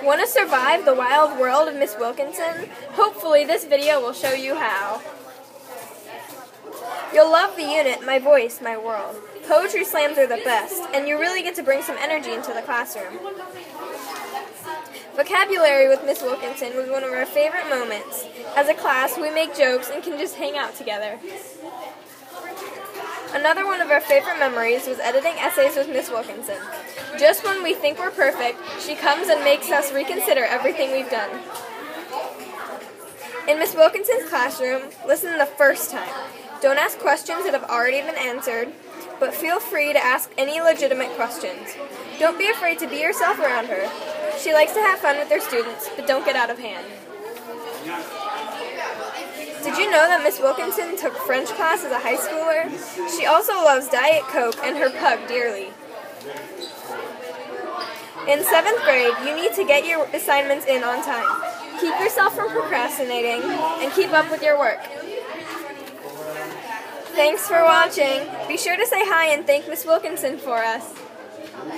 Want to survive the wild world of Miss Wilkinson? Hopefully this video will show you how. You'll love the unit, My Voice, My World. Poetry slams are the best, and you really get to bring some energy into the classroom. Vocabulary with Miss Wilkinson was one of our favorite moments. As a class, we make jokes and can just hang out together. Another one of our favorite memories was editing essays with Miss Wilkinson. Just when we think we're perfect, she comes and makes us reconsider everything we've done. In Miss Wilkinson's classroom, listen the first time. Don't ask questions that have already been answered, but feel free to ask any legitimate questions. Don't be afraid to be yourself around her. She likes to have fun with her students, but don't get out of hand. Did you know that Miss Wilkinson took French class as a high schooler? She also loves Diet Coke and her pug dearly. In 7th grade, you need to get your assignments in on time. Keep yourself from procrastinating and keep up with your work. Thanks for watching. Be sure to say hi and thank Miss Wilkinson for us.